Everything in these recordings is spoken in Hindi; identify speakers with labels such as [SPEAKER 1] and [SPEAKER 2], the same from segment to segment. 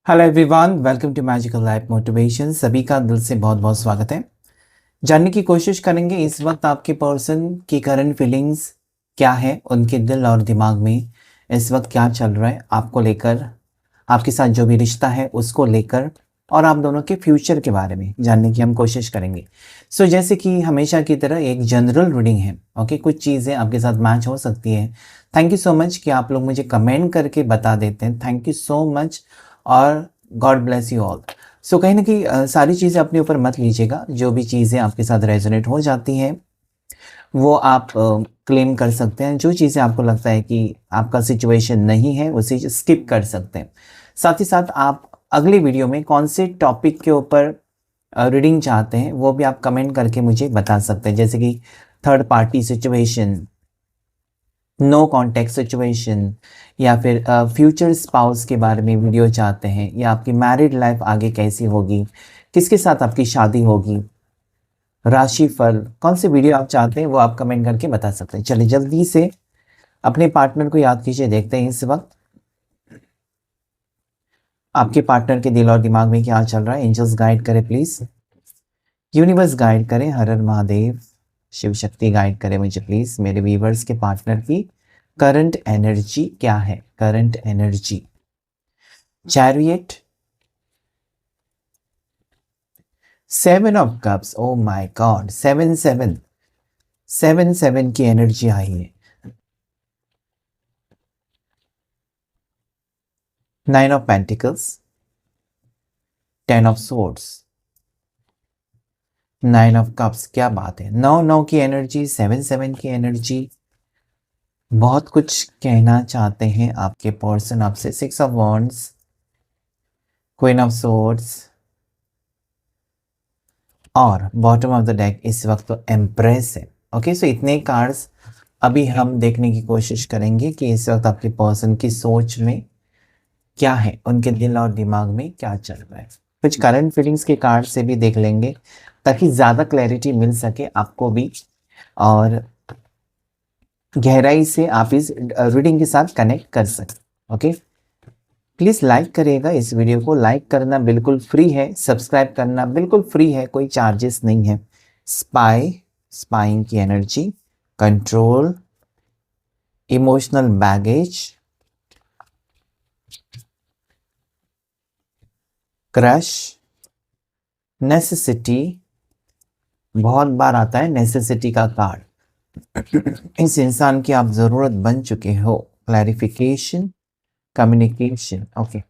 [SPEAKER 1] Hello everyone, welcome to magical life motivation. सभी का दिल से बहुत बहुत स्वागत है। जानने की कोशिश करेंगे इस वक्त आपके पर्सन की करंट फीलिंग्स क्या है, उनके दिल और दिमाग में इस वक्त क्या चल रहा है आपको लेकर, आपके साथ जो भी रिश्ता है उसको लेकर, और आप दोनों के फ्यूचर के बारे में जानने की हम कोशिश करेंगे। जैसे कि हमेशा की तरह एक जनरल रीडिंग है। ओके, कुछ चीज़ें आपके साथ मैच हो सकती है। थैंक यू सो मच कि आप लोग मुझे कमेंट करके बता देते हैं। थैंक यू सो मच और गॉड ब्लेस यू ऑल। कहीं ना कहीं सारी चीज़ें अपने ऊपर मत लीजिएगा। जो भी चीज़ें आपके साथ रेजोनेट हो जाती हैं वो आप क्लेम कर सकते हैं। जो चीज़ें आपको लगता है कि आपका सिचुएशन नहीं है उसे स्किप कर सकते हैं। साथ ही साथ आप अगली वीडियो में कौन से टॉपिक के ऊपर रीडिंग चाहते हैं वो भी आप कमेंट करके मुझे बता सकते हैं। जैसे कि third party situation, no contact situation, या फिर फ्यूचर स्पाउस के बारे में वीडियो चाहते हैं, या आपकी मैरिड लाइफ आगे कैसी होगी, किसके साथ आपकी शादी होगी, राशिफल, कौन सी वीडियो आप चाहते हैं वो आप कमेंट करके बता सकते हैं। चलिए जल्दी से अपने पार्टनर को याद कीजिए। देखते हैं इस वक्त आपके पार्टनर के दिल और दिमाग में क्या चल रहा है। एंजल्स गाइड करें प्लीज, यूनिवर्स गाइड करें, हर हर महादेव, शिव शक्ति गाइड करें मुझे प्लीज। मेरे व्यूवर्स के पार्टनर की करंट एनर्जी क्या है, current energy. Chariot, seven of cups, oh my God, seven seven, seven seven की एनर्जी आई है। Nine of pentacles, ten of swords, nine of cups. क्या बात है, नौ नौ की एनर्जी, सेवन सेवन की एनर्जी। बहुत कुछ कहना चाहते हैं आपके पर्सन आपसे। Six of wands, queen of swords, और बॉटम ऑफ द डेक इस वक्त तो एम्प्रेस है। ओके, सो इतने कार्ड्स अभी हम देखने की कोशिश करेंगे कि इस वक्त आपके पर्सन की सोच में क्या है, उनके दिल और दिमाग में क्या चल रहा है। कुछ करंट फीलिंग्स के कार्ड से भी देख लेंगे ताकि ज़्यादा क्लैरिटी मिल सके आपको भी, और गहराई से आप इस रीडिंग के साथ कनेक्ट कर सकें। ओके, प्लीज़ लाइक करिएगा इस वीडियो को। लाइक करना बिल्कुल फ्री है, सब्सक्राइब करना बिल्कुल फ्री है, कोई चार्जेस नहीं है। स्पाई, स्पाइंग की energy, control, emotional baggage, crush, necessity. बहुत बार आता है नेसेसिटी का कार्ड। इस इंसान की आप ज़रूरत बन चुके हो। Clarification, communication. ओके,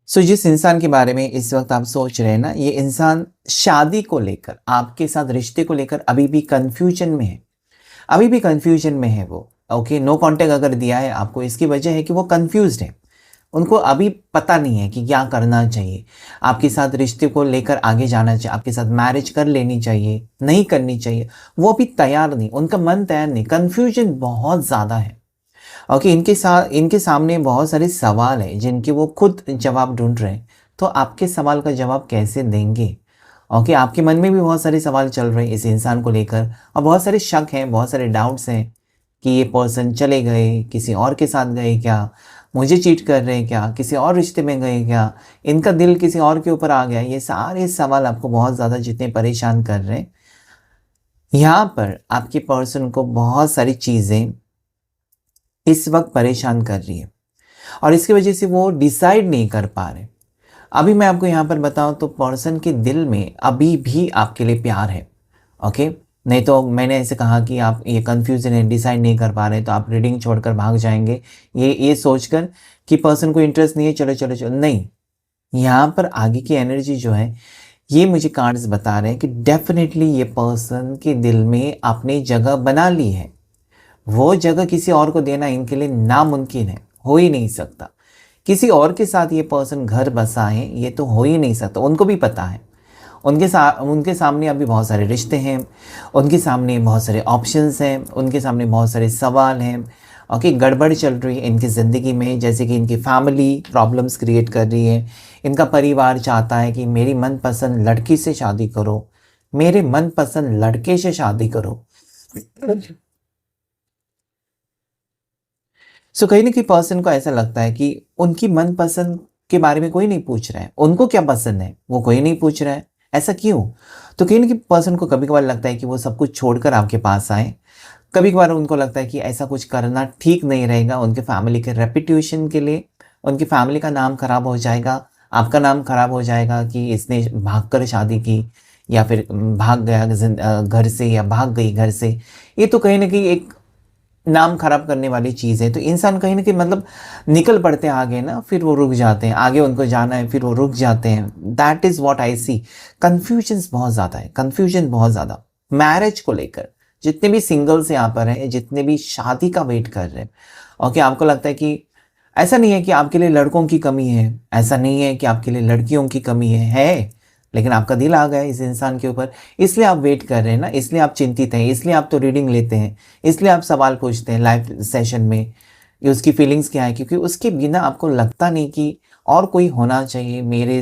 [SPEAKER 1] जिस इंसान के बारे में इस वक्त आप सोच रहे हैं ना, ये इंसान शादी को लेकर, आपके साथ रिश्ते को लेकर अभी भी कंफ्यूजन में है। अभी भी कंफ्यूजन में है वो। ओके, नो कांटेक्ट अगर दिया है आपको, इसकी वजह है कि वो कंफ्यूज्ड है। उनको अभी पता नहीं है कि क्या करना चाहिए। आपके साथ रिश्ते को लेकर आगे जाना चाहिए, आपके साथ मैरिज कर लेनी चाहिए, नहीं करनी चाहिए, वो अभी तैयार नहीं, उनका मन तैयार नहीं। कंफ्यूजन बहुत ज़्यादा है। ओके, इनके सामने बहुत सारे सवाल हैं जिनके वो खुद जवाब ढूंढ रहे हैं। तो आपके सवाल का जवाब कैसे देंगे? ओके, आपके मन में भी बहुत सारे सवाल चल रहे हैं इस इंसान को लेकर, और बहुत सारे शक हैं, बहुत सारे डाउट्स हैं कि ये पर्सन चले गए, किसी और के साथ गए क्या, मुझे चीट कर रहे हैं क्या, किसी और रिश्ते में गए क्या, इनका दिल किसी और के ऊपर आ गया। ये सारे सवाल आपको बहुत ज़्यादा जितने परेशान कर रहे हैं, यहाँ पर आपके पर्सन को बहुत सारी चीज़ें इस वक्त परेशान कर रही है, और इसकी वजह से वो डिसाइड नहीं कर पा रहे। अभी मैं आपको यहाँ पर बताऊँ तो पर्सन के दिल में अभी भी आपके लिए प्यार है। ओके, नहीं तो मैंने ऐसे कहा कि आप ये कंफ्यूजन है, डिसाइड नहीं कर पा रहे, तो आप रीडिंग छोड़कर भाग जाएंगे ये सोचकर कि पर्सन को इंटरेस्ट नहीं है, चलो चलो चलो। नहीं, यहाँ पर आगे की एनर्जी जो है, ये मुझे कार्ड्स बता रहे हैं कि डेफिनेटली ये पर्सन के दिल में आपने जगह बना ली है। वो जगह किसी और को देना इनके लिए नामुमकिन है, हो ही नहीं सकता। किसी और के साथ ये पर्सन घर बसा है, ये तो हो ही नहीं सकता। उनको भी पता है, उनके सामने अभी बहुत सारे रिश्ते हैं, उनके सामने बहुत सारे ऑप्शंस हैं, उनके सामने बहुत सारे सवाल हैं। ओके, गड़बड़ चल रही है इनकी ज़िंदगी में, जैसे कि इनकी फैमिली प्रॉब्लम्स क्रिएट कर रही है। इनका परिवार चाहता है कि मेरी मनपसंद लड़की से शादी करो, मेरे मनपसंद लड़के से शादी करो। कहीं ना कहीं पर्सन को ऐसा लगता है कि उनकी मनपसंद के बारे में कोई नहीं पूछ रहा है, उनको क्या पसंद है वो कोई नहीं पूछ रहा है। ऐसा क्यों? तो कहीं ना कहीं पर्सन को कभी कभार लगता है कि वो सब कुछ छोड़कर आपके पास आए। कभी कभार उनको लगता है कि ऐसा कुछ करना ठीक नहीं रहेगा उनके फैमिली के रेपुटेशन के लिए, उनकी फैमिली का नाम खराब हो जाएगा, आपका नाम खराब हो जाएगा कि इसने भागकर शादी की या फिर भाग गया घर से या भाग गई घर से। ये तो कहीं ना कहीं एक नाम खराब करने वाली चीज़ है। तो इंसान कहीं ना कहीं मतलब निकल पड़ते हैं आगे ना, फिर वो रुक जाते हैं, आगे उनको जाना है फिर वो रुक जाते हैं। That is what I see. Confusion बहुत ज़्यादा है, कन्फ्यूजन बहुत ज़्यादा मैरिज को लेकर। जितने भी सिंगल्स यहाँ पर हैं, जितने भी शादी का वेट कर रहे हैं, ओके, आपको लगता है कि ऐसा नहीं है कि आपके लिए लड़कों की कमी है, ऐसा नहीं है कि आपके लिए लड़कियों की कमी है, लेकिन आपका दिल आ गया इस इंसान के ऊपर, इसलिए आप वेट कर रहे हैं ना, इसलिए आप चिंतित हैं, इसलिए आप तो रीडिंग लेते हैं, इसलिए आप सवाल पूछते हैं लाइव सेशन में कि उसकी फीलिंग्स क्या है, क्योंकि उसके बिना आपको लगता नहीं कि और कोई होना चाहिए मेरी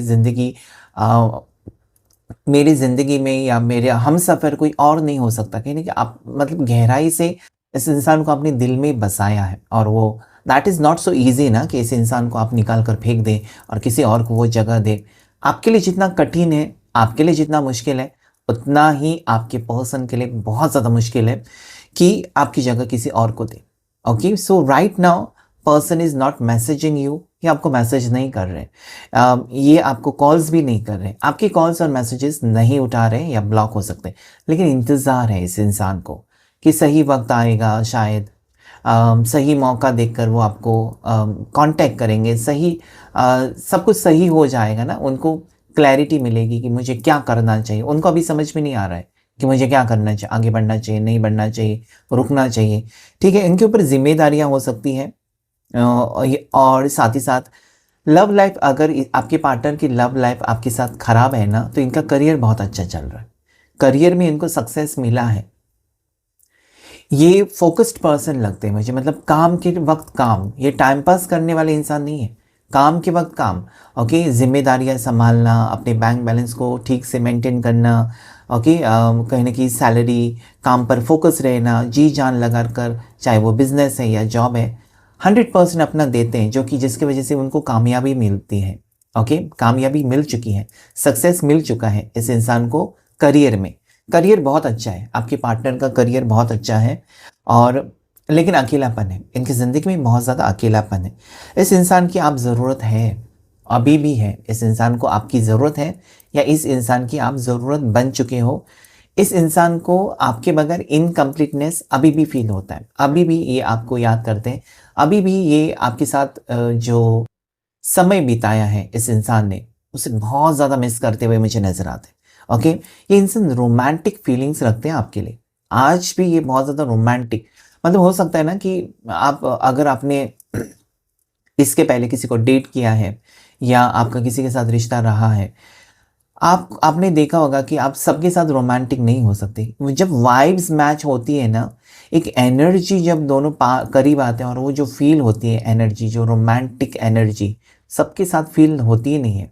[SPEAKER 1] ज़िंदगी में या मेरे हम सफ़र कोई और नहीं हो सकता। कहीं ना कि आप मतलब गहराई से इस इंसान को अपने दिल में बसाया है, और वो that is not so easy ना कि इस इंसान को आप निकाल कर फेंक दें और किसी और को वो जगह दें। आपके लिए जितना कठिन है, आपके लिए जितना मुश्किल है, उतना ही आपके पर्सन के लिए बहुत ज़्यादा मुश्किल है कि आपकी जगह किसी और को दे। Okay, so right now person is not messaging you, ये आपको मैसेज नहीं कर रहे, ये आपको कॉल्स भी नहीं कर रहे, आपकी कॉल्स और मैसेजेस नहीं उठा रहे या ब्लॉक हो सकते हैं, लेकिन इंतज़ार है इस इंसान को कि सही वक्त आएगा शायद, सही मौका देखकर वो आपको कांटेक्ट करेंगे, सही सब कुछ सही हो जाएगा ना, उनको क्लैरिटी मिलेगी कि मुझे क्या करना चाहिए। उनको अभी समझ में नहीं आ रहा है कि मुझे क्या करना चाहिए, आगे बढ़ना चाहिए, नहीं बढ़ना चाहिए, रुकना चाहिए। ठीक है, इनके ऊपर जिम्मेदारियां हो सकती हैं, और साथ ही साथ लव लाइफ, अगर आपके पार्टनर की लव लाइफ आपके साथ खराब है ना, तो इनका करियर बहुत अच्छा चल रहा है, करियर में इनको सक्सेस मिला है। ये फोकस्ड पर्सन लगते हैं मुझे, मतलब काम के वक्त काम, ये टाइम पास करने वाले इंसान नहीं है, काम के वक्त काम। ओके, जिम्मेदारियां संभालना, अपने बैंक बैलेंस को ठीक से मेंटेन करना, ओके, कहीं ना कहीं सैलरी, काम पर फोकस रहना, जी जान लगा कर, चाहे वो बिजनेस है या जॉब है, 100% अपना देते हैं, जो कि जिसकी वजह से उनको कामयाबी मिलती है। ओके, कामयाबी मिल चुकी है, सक्सेस मिल चुका है इस इंसान को करियर में। करियर बहुत अच्छा है, आपके पार्टनर का करियर बहुत अच्छा है, और लेकिन अकेलापन है, इनकी ज़िंदगी में बहुत ज़्यादा अकेलापन है। इस इंसान की आप ज़रूरत है, अभी भी है, इस इंसान को आपकी ज़रूरत है, या इस इंसान की आप ज़रूरत बन चुके हो। इस इंसान को आपके बगैर इनकम्प्लीटनेस अभी भी फील होता है, अभी भी ये आपको याद करते हैं, अभी भी ये आपके साथ जो समय बिताया है इस इंसान ने, उसे बहुत ज़्यादा मिस करते हुए मुझे नज़र आते हैं। ओके, ये इंसान रोमांटिक फीलिंग्स रखते हैं आपके लिए, आज भी ये बहुत ज़्यादा रोमांटिक, मतलब हो सकता है ना कि आप अगर आपने इसके पहले किसी को डेट किया है या आपका किसी के साथ रिश्ता रहा है, आपने देखा होगा कि आप सबके साथ रोमांटिक नहीं हो सकते। जब वाइब्स मैच होती है ना, एक एनर्जी जब दोनों करीब आते हैं, और वो जो फील होती है एनर्जी, जो रोमांटिक एनर्जी सबके साथ फील होती ही नहीं है।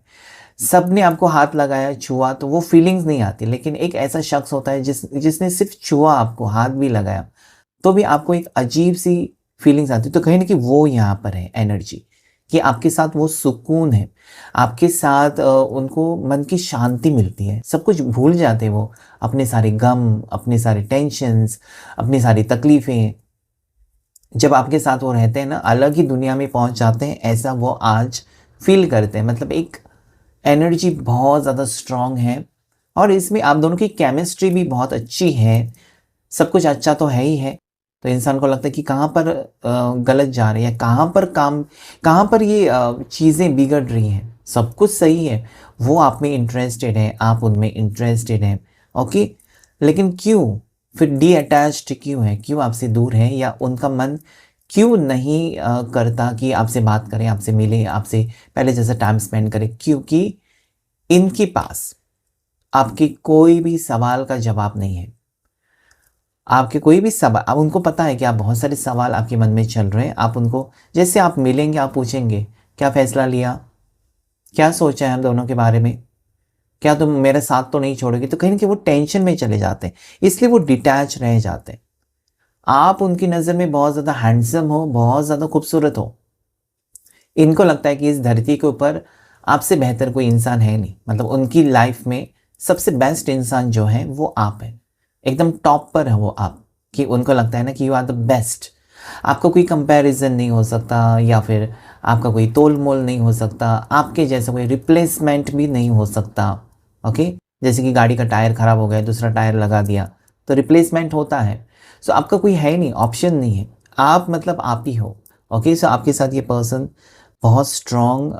[SPEAKER 1] सब ने आपको हाथ लगाया, छुआ, तो वो फीलिंग्स नहीं आती, लेकिन एक ऐसा शख्स होता है जिसने सिर्फ छुआ, आपको हाथ भी लगाया, तो भी आपको एक अजीब सी फीलिंग्स आती है। तो कहीं ना कहीं वो यहाँ पर है एनर्जी, कि आपके साथ वो सुकून है, आपके साथ उनको मन की शांति मिलती है, सब कुछ भूल जाते हैं वो, अपने सारे गम, अपने सारे टेंशन्स, अपनी सारी तकलीफ़ें, जब आपके साथ वो रहते हैं ना, अलग ही दुनिया में पहुंच जाते हैं, ऐसा वो आज फील करते हैं। मतलब एक एनर्जी बहुत ज़्यादा स्ट्रांग है, और इसमें आप दोनों की केमिस्ट्री भी बहुत अच्छी है, सब कुछ अच्छा तो है ही है। तो इंसान को लगता है कि कहाँ पर गलत जा रही है, कहाँ पर ये चीज़ें बिगड़ रही हैं, सब कुछ सही है, वो आप में इंटरेस्टेड है, आप उनमें इंटरेस्टेड हैं। ओके, लेकिन क्यों फिर डी अटैच्ड क्यों है, क्यों आपसे दूर है, या उनका मन क्यों नहीं करता कि आपसे बात करें, आपसे मिले, आपसे पहले जैसा टाइम स्पेंड करें? क्योंकि इनके पास आपके कोई भी सवाल का जवाब नहीं है। आपके कोई भी सवाल, अब उनको पता है कि आप बहुत सारे सवाल आपके मन में चल रहे हैं, आप उनको जैसे आप मिलेंगे आप पूछेंगे क्या फ़ैसला लिया, क्या सोचा है हम दोनों के बारे में, क्या तुम मेरा साथ तो नहीं छोड़ोगे? तो कहीं ना कहीं वो टेंशन में चले जाते हैं, इसलिए वो डिटैच रह जाते हैं। आप उनकी नज़र में बहुत ज़्यादा हैंडसम हो, बहुत ज़्यादा खूबसूरत हो, इनको लगता है कि इस धरती के ऊपर आपसे बेहतर कोई इंसान है नहीं, मतलब उनकी लाइफ में सबसे बेस्ट इंसान जो है वो आप हैं, एकदम टॉप पर है वो आप, कि उनको लगता है ना कि यू आर द बेस्ट। आपको कोई कंपैरिजन नहीं हो सकता, या फिर आपका कोई तोल मोल नहीं हो सकता, आपके जैसा कोई रिप्लेसमेंट भी नहीं हो सकता। ओके, जैसे कि गाड़ी का टायर खराब हो गया, दूसरा टायर लगा दिया, तो रिप्लेसमेंट होता है। सो आपका कोई है नहीं, ऑप्शन नहीं है, आप मतलब आप ही हो। ओके, सो आपके साथ ये पर्सन बहुत स्ट्रॉन्ग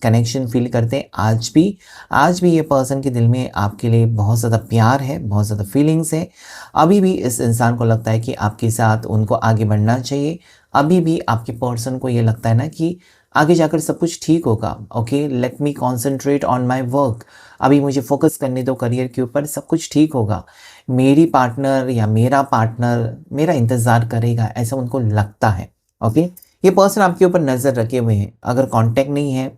[SPEAKER 1] कनेक्शन फील करते हैं आज भी ये पर्सन के दिल में आपके लिए बहुत ज़्यादा प्यार है, बहुत ज़्यादा फीलिंग्स है। अभी भी इस इंसान को लगता है कि आपके साथ उनको आगे बढ़ना चाहिए। अभी भी आपके पर्सन को ये लगता है ना कि आगे जाकर सब कुछ ठीक होगा। Okay, let me concentrate on my work, अभी मुझे फोकस करने दो करियर के ऊपर, सब कुछ ठीक होगा, मेरी पार्टनर या मेरा पार्टनर मेरा इंतज़ार करेगा, ऐसा उनको लगता है। ओके, ये पर्सन आपके ऊपर नज़र रखे हुए हैं। अगर कांटेक्ट नहीं है,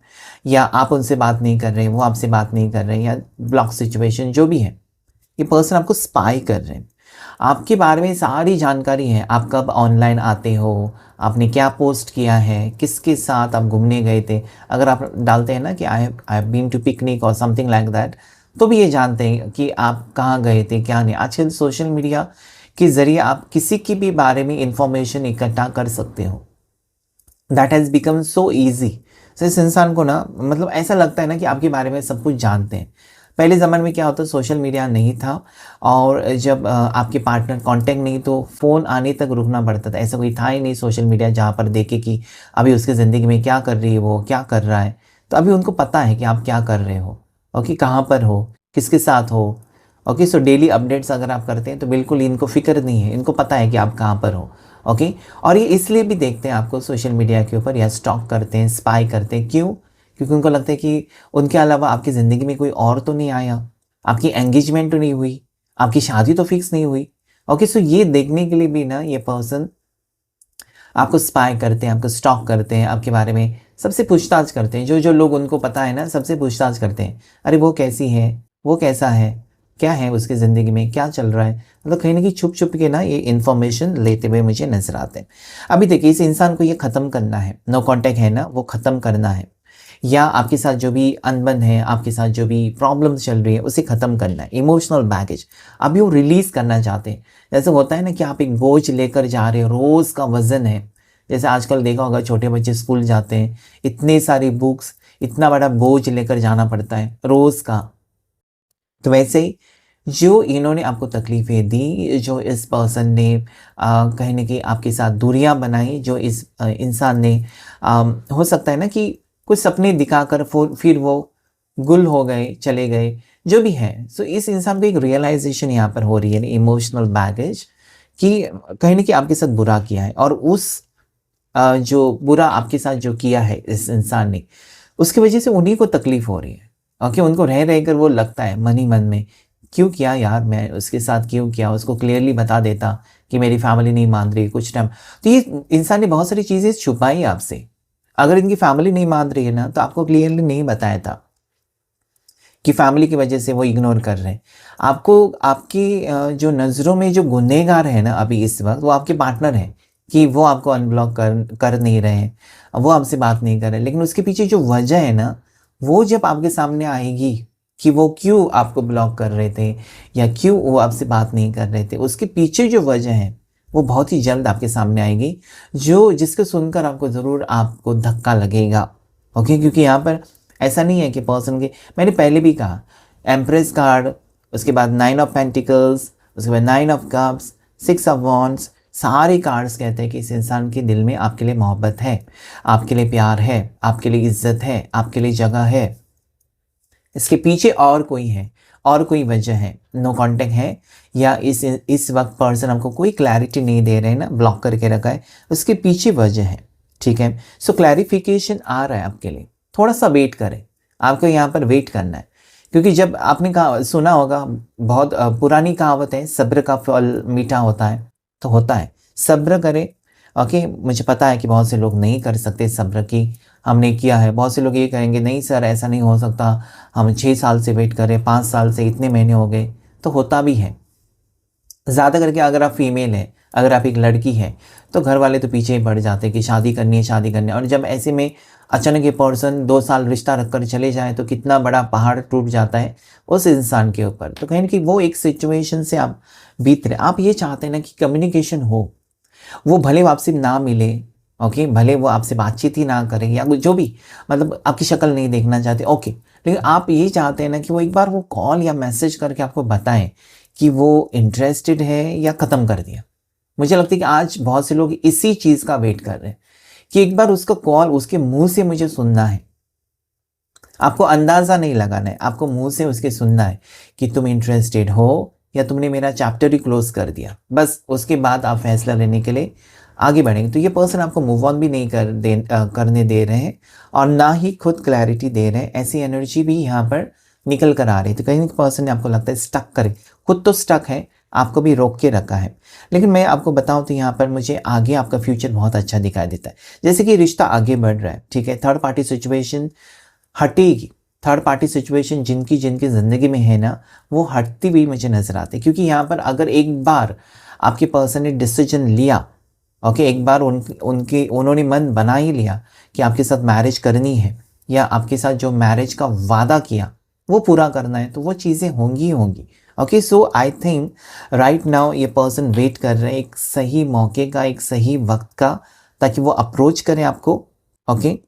[SPEAKER 1] या आप उनसे बात नहीं कर रहे हैं, वो आपसे बात नहीं कर रहे हैं, या ब्लॉक सिचुएशन जो भी है, ये पर्सन आपको स्पाई कर रहे हैं। आपके बारे में सारी जानकारी है, आप कब ऑनलाइन आते हो, आपने क्या पोस्ट किया है, किसके साथ आप घूमने गए थे। अगर आप डालते हैं ना कि I have been to picnic और समथिंग लाइक दैट, तो भी ये जानते हैं कि आप कहाँ गए थे, क्या नहीं। आजकल सोशल मीडिया के ज़रिए आप किसी की भी बारे में इंफॉर्मेशन इकट्ठा कर सकते हो। That has become so easy. So इस इंसान को ना, मतलब ऐसा लगता है ना कि आपके बारे में सब कुछ जानते हैं। पहले ज़माने में क्या होता, सोशल मीडिया नहीं था, और जब आपके पार्टनर कांटेक्ट नहीं, तो फ़ोन आने तक रुकना पड़ता था। ऐसा कोई था ही नहीं सोशल मीडिया जहाँ पर देखे कि अभी उसकी ज़िंदगी में क्या कर रही है, वो क्या कर रहा है। तो अभी उनको पता है कि आप क्या कर रहे हो, ओके, कहाँ पर हो, किसके साथ हो। ओके, सो डेली अपडेट्स अगर आप करते हैं तो बिल्कुल इनको फ़िक्र नहीं है, इनको पता है कि आप कहाँ पर हो। ओके, और ये इसलिए भी देखते हैं आपको सोशल मीडिया के ऊपर, या स्टॉक करते हैं, स्पाई करते हैं। क्यों? क्योंकि उनको लगता है कि उनके अलावा आपकी ज़िंदगी में कोई और तो नहीं आया, आपकी एंगेजमेंट तो नहीं हुई, आपकी शादी तो फिक्स नहीं हुई। ओके, सो ये देखने के लिए भी ना ये पर्सन आपको स्पाई करते हैं, आपको स्टॉक करते हैं, आपके बारे में सबसे पूछताछ करते हैं। जो जो लोग उनको पता है ना, सबसे पूछताछ करते हैं, अरे वो कैसी है, वो कैसा है, क्या है उसकी ज़िंदगी में, क्या चल रहा है। मतलब कहीं ना कहीं छुप छुप के ना ये इन्फॉर्मेशन लेते हुए मुझे नजर आते हैं। अभी देखिए, इस इंसान को ये ख़त्म करना है, नो कॉन्टैक्ट है ना, वो ख़त्म करना है, या आपके साथ जो भी अनबन है, आपके साथ जो भी प्रॉब्लम्स चल रही है, उसे ख़त्म करना है। इमोशनल बैगेज अभी वो रिलीज़ करना चाहते हैं। जैसे होता है ना कि आप एक बोझ लेकर जा रहे हो, रोज़ का वज़न है। जैसे आजकल देखा होगा, छोटे बच्चे स्कूल जाते हैं, इतनी सारी बुक्स, इतना बड़ा बोझ लेकर जाना पड़ता है रोज़ का। तो वैसे ही जो इन्होंने आपको तकलीफ़ें दी, जो इस पर्सन ने कहीं न कहीं आपके साथ दूरियां बनाई, जो इस इंसान ने हो सकता है ना कि कुछ सपने दिखाकर फिर वो गुल हो गए, चले गए, जो भी है। सो इस इंसान को एक रियलाइज़ेशन यहाँ पर हो रही है, इमोशनल बैगेज, कि कहीं न कहीं आपके साथ बुरा किया है, और उस जो बुरा आपके साथ जो किया है इस इंसान ने, उसकी वजह से उन्हीं को तकलीफ़ हो रही है। ओके, उनको रह रहकर वो लगता है मन ही मन में, क्यों किया यार, मैं उसके साथ क्यों किया, उसको क्लियरली बता देता कि मेरी फैमिली नहीं मान रही कुछ टाइम। तो ये इंसान ने बहुत सारी चीज़ें छुपाई आपसे। अगर इनकी फैमिली नहीं मान रही है ना, तो आपको क्लियरली नहीं बताया था कि फैमिली की वजह से वो इग्नोर कर रहे हैं आपको। आपकी जो नज़रों में जो गुनहगार है ना अभी इस वक्त, वो आपके पार्टनर हैं, कि वो आपको अनब्लॉक कर नहीं रहे हैं, वो आपसे बात नहीं कर रहे। लेकिन उसके पीछे जो वजह है ना, वो जब आपके सामने आएगी कि वो क्यों आपको ब्लॉक कर रहे थे, या क्यों वो आपसे बात नहीं कर रहे थे, उसके पीछे जो वजह है वो बहुत ही जल्द आपके सामने आएगी, जो जिसको सुनकर आपको ज़रूर आपको धक्का लगेगा। ओके, क्योंकि यहाँ पर ऐसा नहीं है कि पर्सन के, मैंने पहले भी कहा, एम्प्रेस कार्ड, उसके बाद 9 ऑफ पेंटिकल्स, उसके बाद 9 ऑफ कप्स, 6 ऑफ वॉन्ड्स, सारे कार्ड्स कहते हैं कि इस इंसान के दिल में आपके लिए मोहब्बत है, आपके लिए प्यार है, आपके लिए इज्जत है, आपके लिए जगह है। इसके पीछे और कोई है, और कोई वजह है, नो कांटेक्ट है, या इस वक्त पर्सन हमको कोई क्लैरिटी नहीं दे रहे हैं ना, ब्लॉक करके रखा है, उसके पीछे वजह है। ठीक है, सो क्लैरिफिकेशन आ रहा है आपके लिए, थोड़ा सा वेट करें, आपको यहाँ पर वेट करना है। क्योंकि जब आपने कहा, सुना होगा, बहुत पुरानी कहावत है, सब्र का फल मीठा होता है, तो होता है, सब्र करें। ओके, मुझे पता है कि बहुत से लोग नहीं कर सकते सब्र की, हमने किया है। बहुत से लोग ये कहेंगे, नहीं सर ऐसा नहीं हो सकता, हम 6 साल से वेट करें, 5 साल से, इतने महीने हो गए, तो होता भी है। ज़्यादा करके अगर आप फीमेल हैं, अगर आप एक लड़की है तो घर वाले तो पीछे ही पड़ जाते हैं कि शादी करनी है, शादी करनी है। और जब ऐसे में अचानक ये पर्सन 2 साल रिश्ता रखकर चले जाए तो कितना बड़ा पहाड़ टूट जाता है उस इंसान के ऊपर। तो कहीं ना कहीं वो एक सिचुएशन से आप बीत रहे, आप ये चाहते हैं ना कि कम्युनिकेशन हो, वो भले वो आपसे ना मिले, ओके, भले वो आपसे बातचीत ही ना करें या जो भी, मतलब आपकी शक्ल नहीं देखना चाहते, ओके, लेकिन आप ये चाहते हैं ना कि वो एक बार वो कॉल या मैसेज करके आपको बताएं कि वो इंटरेस्टेड है या ख़त्म कर दिया। मुझे लगता है कि आज बहुत से लोग इसी चीज़ का वेट कर रहे हैं कि एक बार उसका कॉल उसके मुंह से मुझे सुनना है। आपको अंदाज़ा नहीं लगाना है, आपको मुंह से उसके सुनना है कि तुम इंटरेस्टेड हो या तुमने मेरा चैप्टर ही क्लोज कर दिया। बस उसके बाद आप फैसला लेने के लिए आगे बढ़ेंगे। तो ये पर्सन आपको मूव ऑन भी नहीं करने दे रहे हैं और ना ही खुद क्लैरिटी दे रहे हैं। ऐसी एनर्जी भी यहाँ पर निकल कर आ रही है। तो कहीं पर्सन ने आपको लगता है स्टक करे, खुद तो स्टक है, आपको भी रोक के रखा है। लेकिन मैं आपको बताऊं तो यहाँ पर मुझे आगे आपका फ्यूचर बहुत अच्छा दिखाई देता है। जैसे कि रिश्ता आगे बढ़ रहा है, ठीक है, थर्ड पार्टी सिचुएशन हटेगी। थर्ड पार्टी सिचुएशन जिनकी जिनकी ज़िंदगी में है ना, वो हटती हुई मुझे नज़र आती है। क्योंकि यहाँ पर अगर एक बार आपके पर्सन ने डिसीजन लिया, ओके, एक बार उन्होंने मन बना ही लिया कि आपके साथ मैरिज करनी है या आपके साथ जो मैरिज का वादा किया वो पूरा करना है, तो वो चीज़ें होंगी ही होंगी। Okay, so I think right now ये पर्सन वेट कर रहे हैं एक सही मौके का, एक सही वक्त का, ताकि वो अप्रोच करें आपको। ओके,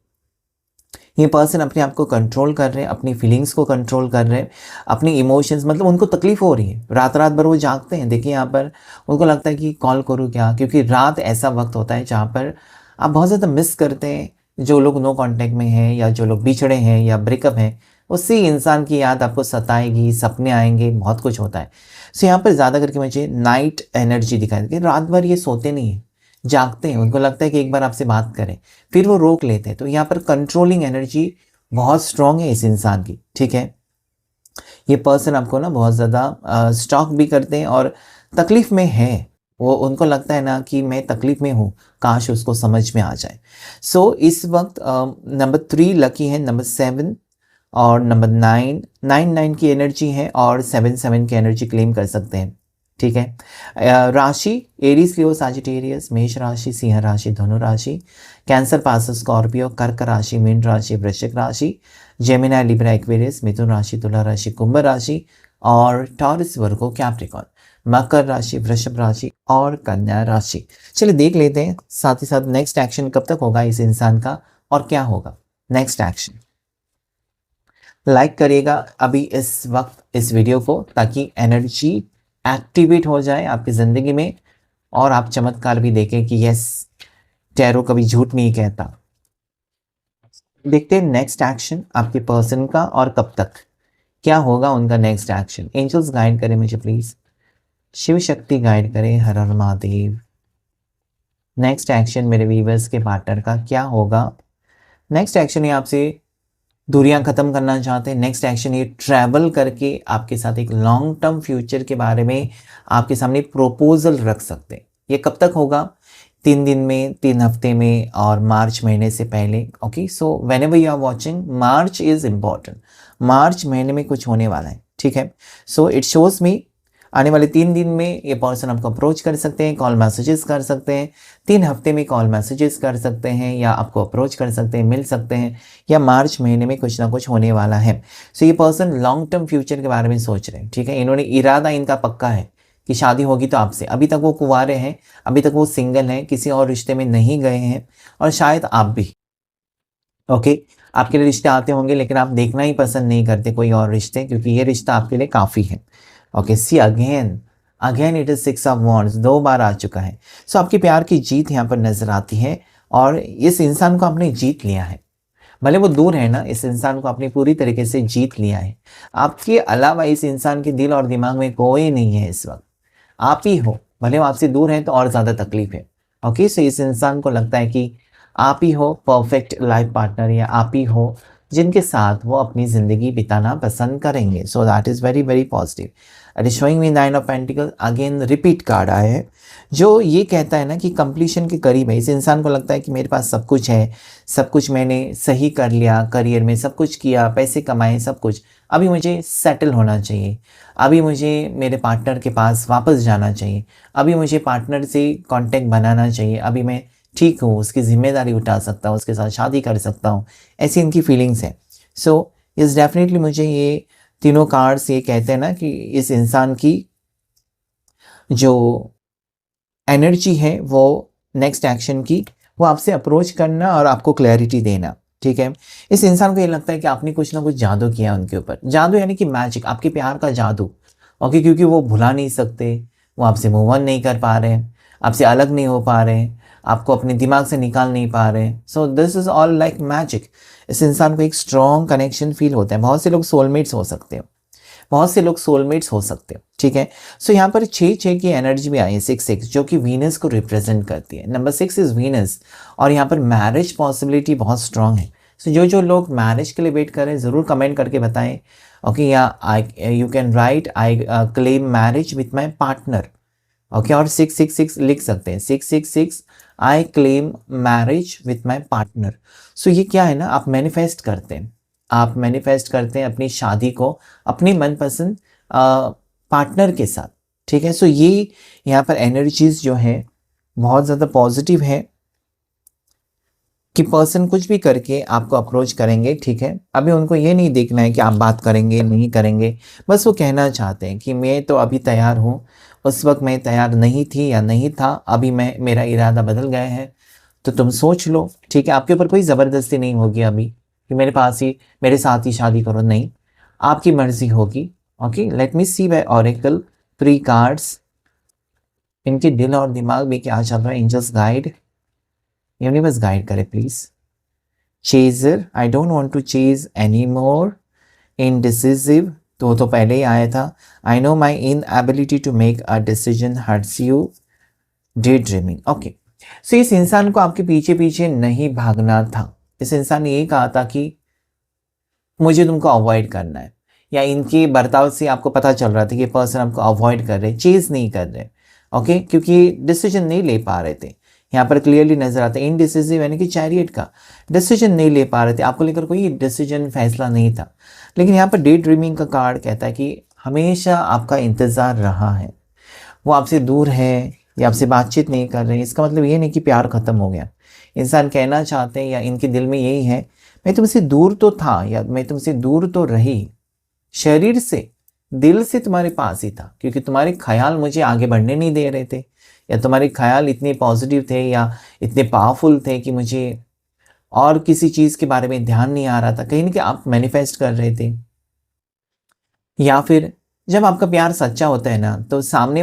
[SPEAKER 1] ये पर्सन अपने आप को कंट्रोल कर रहे हैं, अपनी फीलिंग्स को कंट्रोल कर रहे हैं, अपनी इमोशंस, मतलब उनको तकलीफ हो रही है, रात रात भर वो जागते हैं। देखिए यहाँ पर उनको लगता है कि कॉल करूँ क्या, क्योंकि रात ऐसा वक्त होता है जहाँ पर आप बहुत ज़्यादा मिस करते हैं जो लोग नो कांटेक्ट में हैं या जो लोग बिछड़े हैं या ब्रेकअप हैं। उसी इंसान की याद आपको सताएगी, सपने आएंगे, बहुत कुछ होता है। सो यहाँ पर ज़्यादा करके मुझे नाइट एनर्जी दिखाई देती है। रात भर ये सोते नहीं हैं, जागते हैं, उनको लगता है कि एक बार आपसे बात करें, फिर वो रोक लेते हैं। तो यहाँ पर कंट्रोलिंग एनर्जी बहुत स्ट्रांग है इस इंसान की, ठीक है। ये पर्सन आपको ना बहुत ज़्यादा स्टॉक भी करते हैं और तकलीफ़ में है, वो उनको लगता है ना कि मैं तकलीफ़ में हूँ, काश उसको समझ में आ जाए। सो इस वक्त नंबर 3 लकी है, नंबर 7 और नंबर 9 की एनर्जी है और 7 की एनर्जी क्लेम कर सकते हैं, ठीक है। राशि एरीज लियो साजिटेरियस, मेष राशि, सिंह राशि, धनु राशि, कैंसर पास, स्कॉर्पियो, कर्क राशि, मीन राशि, वृश्चिक राशि, जेमिनी, लिब्रा, एक्वेरियस, मिथुन राशि, तुला राशि, कुंभ राशि और टॉरस, वर्गो, कैप्रिकॉर्न, मकर राशि, वृषभ राशि और कन्या राशि। चलिए देख लेते हैं साथ ही साथ नेक्स्ट एक्शन कब तक होगा इस इंसान का और क्या होगा नेक्स्ट एक्शन। लाइक करिएगा अभी इस वक्त इस वीडियो को, ताकि एनर्जी एक्टिवेट हो जाए आपकी ज़िंदगी में और आप चमत्कार भी देखें कि यस, टैरो कभी झूठ नहीं कहता। देखते हैं नेक्स्ट एक्शन आपके पर्सन का और कब तक क्या होगा उनका नेक्स्ट एक्शन। एंजल्स गाइड करें मुझे प्लीज, शिव शक्ति गाइड करें, हर हर महादेव। नेक्स्ट एक्शन मेरे व्यूअर्स के पार्टनर का क्या होगा। नेक्स्ट एक्शन ये आपसे दूरियां ख़त्म करना चाहते हैं। नेक्स्ट एक्शन ये ट्रैवल करके आपके साथ एक लॉन्ग टर्म फ्यूचर के बारे में आपके सामने प्रपोजल रख सकते हैं। ये कब तक होगा, 3 दिन में, 3 हफ्ते में और मार्च महीने से पहले। Okay, so whenever you are watching, March is important, मार्च महीने में कुछ होने वाला है, ठीक है। सो इट शोज मी आने वाले 3 दिन में ये पर्सन आपको अप्रोच कर सकते हैं, कॉल मैसेजेस कर सकते हैं, 3 हफ्ते में कॉल मैसेजेस कर सकते हैं या आपको अप्रोच कर सकते हैं, मिल सकते हैं, या मार्च महीने में कुछ ना कुछ होने वाला है। सो ये पर्सन लॉन्ग टर्म फ्यूचर के बारे में सोच रहे हैं, ठीक है। इन्होंने इरादा इनका पक्का है कि शादी होगी तो आपसे। अभी तक वो कुंवारे हैं, अभी तक वो सिंगल हैं, किसी और रिश्ते में नहीं गए हैं और शायद आप भी। ओके, आपके लिए रिश्ते आते होंगे लेकिन आप देखना ही पसंद नहीं करते कोई और रिश्ते, क्योंकि ये रिश्ता आपके लिए काफ़ी है। Okay, see again it is 6 of wands, 2 बार आ चुका है। सो आपकी प्यार की जीत यहाँ पर नजर आती है और इस इंसान को आपने जीत लिया है। भले वो दूर है ना, इस इंसान को आपने पूरी तरीके से जीत लिया है। आपके अलावा इस इंसान के दिल और दिमाग में कोई नहीं है इस वक्त, आप ही हो। भले वो आपसे दूर है तो और ज़्यादा तकलीफ है। ओके, सो इस इंसान को लगता है कि आप ही हो परफेक्ट लाइफ पार्टनर, या आप ही हो जिनके साथ वो अपनी ज़िंदगी बिताना पसंद करेंगे। So that is very very positive. It is showing me 9 of pentacle, again repeat card आए हैं जो ये कहता है ना कि कंप्लीशन के करीब है। इस इंसान को लगता है कि मेरे पास सब कुछ है, सब कुछ मैंने सही कर लिया, करियर में सब कुछ किया, पैसे कमाए, सब कुछ, अभी मुझे सेटल होना चाहिए, अभी मुझे मेरे पार्टनर के पास वापस जाना चाहिए, अभी मुझे पार्टनर से कांटेक्ट बनाना चाहिए, अभी मैं ठीक हूँ, उसकी जिम्मेदारी उठा सकता हूँ, उसके साथ शादी कर सकता हूँ, ऐसी इनकी फीलिंग्स है। सो इस डेफिनेटली मुझे ये तीनों कार्ड्स ये कहते हैं ना कि इस इंसान की जो एनर्जी है वो नेक्स्ट एक्शन की, वो आपसे अप्रोच करना और आपको क्लैरिटी देना। ठीक है, इस इंसान को ये लगता है कि आपने कुछ ना कुछ जादू किया उनके ऊपर, जादू यानी कि मैजिक, आपके प्यार का जादू। ओके, क्योंकि वो भुला नहीं सकते, वो आपसे मूव ऑन नहीं कर पा रहे, आपसे अलग नहीं हो पा रहे, आपको अपने दिमाग से निकाल नहीं पा रहे। So this is all like magic. इस इंसान को एक स्ट्रॉन्ग कनेक्शन फील होता है। बहुत से लोग सोलमेट्स हो सकते हो, बहुत से लोग सोलमेट्स हो सकते हो। ठीक है, सो यहाँ पर 6 की एनर्जी भी आई है, 6 जो कि वीनस को रिप्रेजेंट करती है। नंबर 6 इज वीनस, और यहाँ पर मैरिज पॉसिबिलिटी बहुत स्ट्रांग है। सो जो लोग मैरिज के लिए वेट कर रहे हैं ज़रूर कमेंट करके बताएं। ओके, या you can write I claim marriage with my partner. Okay, और 666 लिख सकते हैं, 666 I claim marriage with my partner. So ये क्या है ना, आप मैनिफेस्ट करते हैं, आप मैनिफेस्ट करते हैं अपनी शादी को अपनी मनपसंद पार्टनर के साथ। ठीक है, सो ये यहाँ पर एनर्जीज जो है बहुत ज़्यादा पॉजिटिव है कि पर्सन कुछ भी करके आपको अप्रोच करेंगे। ठीक है, अभी उनको ये नहीं देखना है कि आप बात करेंगे नहीं करेंगे, बस वो कहना चाहते हैं कि मैं तो अभी तैयार हूँ, उस वक्त मैं तैयार नहीं थी या नहीं था, अभी मेरा इरादा बदल गया है, तो तुम सोच लो। ठीक है, आपके ऊपर कोई ज़बरदस्ती नहीं होगी अभी कि मेरे साथ ही शादी करो, नहीं, आपकी मर्जी होगी। Okay, let me see by oracle 3 cards, इनके दिल और दिमाग में क्या चल रहा है। एंजल्स गाइड, यूनिवर्स गाइड करे please. Chaser, I don't want to chase any more. Indecisive, तो पहले ही आया था। I know my inability to make a decision hurts you. Day dreaming, okay, so इस इंसान को आपके पीछे पीछे नहीं भागना था। इस इंसान ने यही कहा था कि मुझे तुमको अवॉइड करना है, या इनके बर्ताव से आपको पता चल रहा था कि पर्सन आपको अवॉइड कर रहे, चेज नहीं कर रहे। ओके, क्योंकि डिसीजन नहीं ले पा रहे थे। यहाँ पर क्लियरली नजर आता है इनडिसिसिव यानी कि चैरियट का, डिसीजन नहीं ले पा रहे थे, आपको लेकर कोई डिसीजन फैसला नहीं था। लेकिन यहाँ पर डे ड्रीमिंग का कार्ड कहता है कि हमेशा आपका इंतज़ार रहा है, वो आपसे दूर है या आपसे बातचीत नहीं कर रहे हैं, इसका मतलब ये नहीं कि प्यार ख़त्म हो गया। इंसान कहना चाहते हैं या इनके दिल में यही है, मैं तुमसे दूर तो था या मैं तुमसे दूर तो रही, शरीर से दिल से तुम्हारे पास ही था, क्योंकि तुम्हारे ख्याल मुझे आगे बढ़ने नहीं दे रहे थे, या तुम्हारे ख्याल इतने पॉजिटिव थे या इतने पावरफुल थे कि मुझे और किसी चीज़ के बारे में ध्यान नहीं आ रहा था। कहीं ना कहीं आप मैनिफेस्ट कर रहे थे, या फिर जब आपका प्यार सच्चा होता है ना, तो सामने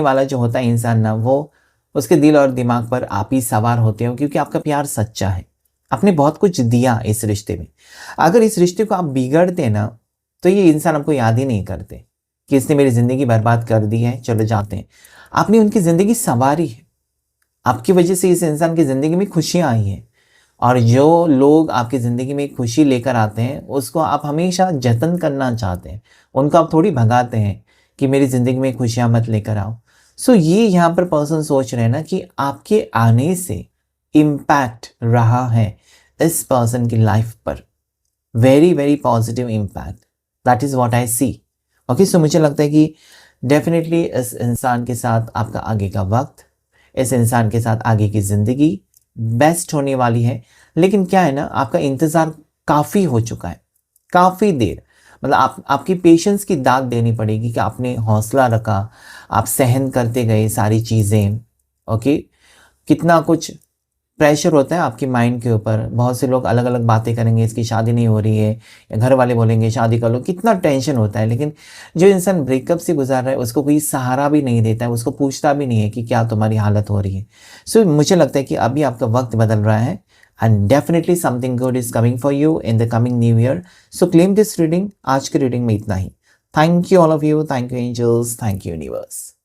[SPEAKER 1] वाला जो होता है इंसान ना, वो उसके दिल और दिमाग पर आप ही सवार होते हो, क्योंकि आपका प्यार सच्चा है। आपने बहुत कुछ दिया इस रिश्ते में। अगर इस रिश्ते को आप बिगड़ते ना, तो ये इंसान आपको याद ही नहीं करते कि इसने मेरी ज़िंदगी बर्बाद कर दी है, चलो जाते हैं। आपने उनकी ज़िंदगी संवारी है, आपकी वजह से इस इंसान की ज़िंदगी में खुशियाँ आई हैं। और जो लोग आपकी ज़िंदगी में खुशी लेकर आते हैं, उसको आप हमेशा जतन करना चाहते हैं, उनको आप थोड़ी भगाते हैं कि मेरी ज़िंदगी में खुशियाँ मत लेकर आओ। सो ये यहाँ पर पर्सन सोच रहे हैं ना कि आपके आने से इम्पैक्ट रहा है इस पर्सन की लाइफ पर, very very positive impact, that is what I see. Okay, so मुझे लगता है कि डेफिनेटली इस इंसान के साथ आपका आगे का वक्त, इस इंसान के साथ आगे की ज़िंदगी बेस्ट होने वाली है। लेकिन क्या है ना, आपका इंतज़ार काफ़ी हो चुका है, काफ़ी देर, मतलब आपकी पेशेंस की दाद देनी पड़ेगी कि आपने हौसला रखा, आप सहन करते गए सारी चीज़ें। ओके, कितना कुछ प्रेशर होता है आपकी माइंड के ऊपर, बहुत से लोग अलग अलग बातें करेंगे, इसकी शादी नहीं हो रही है, या घर वाले बोलेंगे शादी कर लो, कितना टेंशन होता है। लेकिन जो इंसान ब्रेकअप से गुजार रहा है, उसको कोई सहारा भी नहीं देता है, उसको पूछता भी नहीं है कि क्या तुम्हारी हालत हो रही है। सो मुझे लगता है कि अभी आपका वक्त बदल रहा है, and definitely something good is coming for you in the coming new year. So claim this reading. आज की रीडिंग में इतना ही। Thank you all of you, thank you angels, thank you universe.